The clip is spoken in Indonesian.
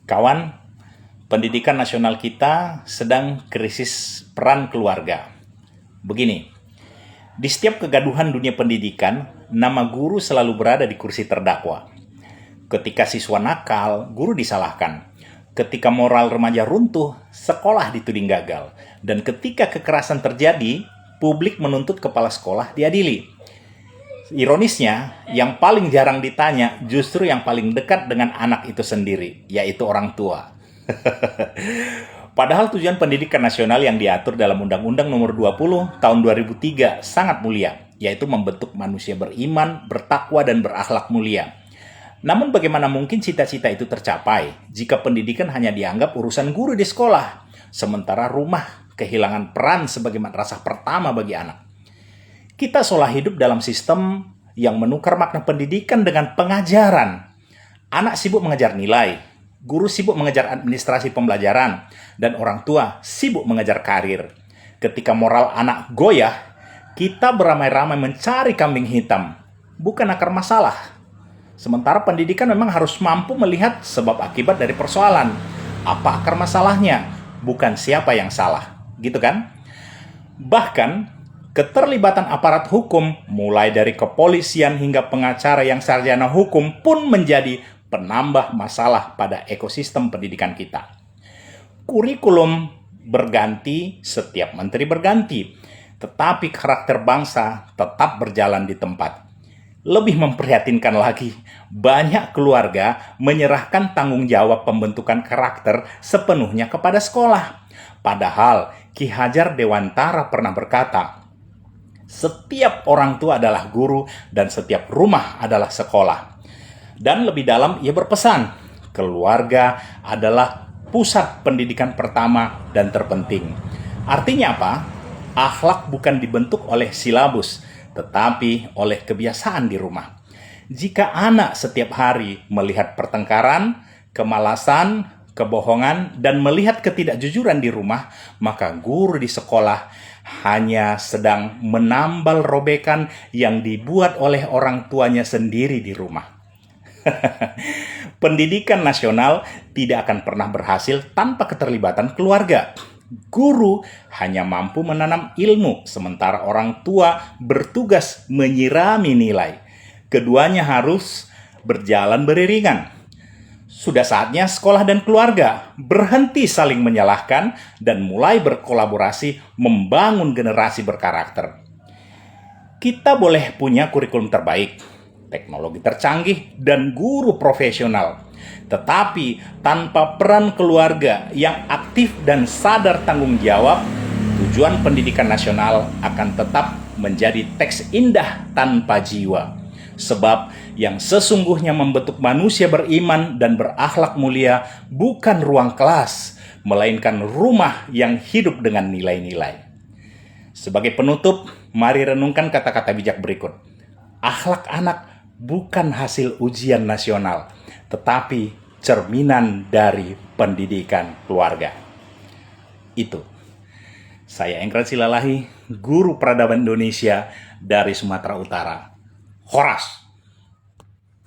Kawan, pendidikan nasional kita sedang krisis peran keluarga. Begini, di setiap kegaduhan dunia pendidikan, nama guru selalu berada di kursi terdakwa. Ketika siswa nakal, guru disalahkan. Ketika moral remaja runtuh, sekolah dituding gagal. Dan ketika kekerasan terjadi, publik menuntut kepala sekolah diadili. Ironisnya, yang paling jarang ditanya justru yang paling dekat dengan anak itu sendiri, yaitu orang tua. Padahal tujuan pendidikan nasional yang diatur dalam Undang-Undang Nomor 20 Tahun 2003 sangat mulia, yaitu membentuk manusia beriman, bertakwa, dan berakhlak mulia. Namun bagaimana mungkin cita-cita itu tercapai jika pendidikan hanya dianggap urusan guru di sekolah, sementara rumah kehilangan peran sebagai madrasah pertama bagi anak. Kita seolah hidup dalam sistem yang menukar makna pendidikan dengan pengajaran. Anak sibuk mengejar nilai, guru sibuk mengejar administrasi pembelajaran, dan orang tua sibuk mengejar karir. Ketika moral anak goyah, kita beramai-ramai mencari kambing hitam, bukan akar masalah. Sementara pendidikan memang harus mampu melihat sebab akibat dari persoalan. Apa akar masalahnya, bukan siapa yang salah. Gitu kan? Bahkan, keterlibatan aparat hukum, mulai dari kepolisian hingga pengacara yang sarjana hukum pun menjadi penambah masalah pada ekosistem pendidikan kita. Kurikulum berganti, setiap menteri berganti, tetapi karakter bangsa tetap berjalan di tempat. Lebih memprihatinkan lagi, banyak keluarga menyerahkan tanggung jawab pembentukan karakter sepenuhnya kepada sekolah. Padahal Ki Hajar Dewantara pernah berkata, setiap orang tua adalah guru dan setiap rumah adalah sekolah. Dan lebih dalam ia berpesan, keluarga adalah pusat pendidikan pertama dan terpenting. Artinya apa? Akhlak bukan dibentuk oleh silabus, tetapi oleh kebiasaan di rumah. Jika anak setiap hari melihat pertengkaran, kemalasan, kebohongan, dan melihat ketidakjujuran di rumah, maka guru di sekolah hanya sedang menambal robekan yang dibuat oleh orang tuanya sendiri di rumah. Pendidikan nasional tidak akan pernah berhasil tanpa keterlibatan keluarga. Guru hanya mampu menanam ilmu, sementara orang tua bertugas menyirami nilai. Keduanya harus berjalan beriringan. Sudah saatnya sekolah dan keluarga berhenti saling menyalahkan dan mulai berkolaborasi membangun generasi berkarakter. Kita boleh punya kurikulum terbaik, teknologi tercanggih, dan guru profesional. Tetapi tanpa peran keluarga yang aktif dan sadar tanggung jawab, tujuan pendidikan nasional akan tetap menjadi teks indah tanpa jiwa. Sebab yang sesungguhnya membentuk manusia beriman dan berakhlak mulia bukan ruang kelas, melainkan rumah yang hidup dengan nilai-nilai. Sebagai penutup, mari renungkan kata-kata bijak berikut. Akhlak anak bukan hasil ujian nasional, tetapi cerminan dari pendidikan keluarga. Itu. Saya Engkran Silalahi, Guru Peradaban Indonesia dari Sumatera Utara. Horas!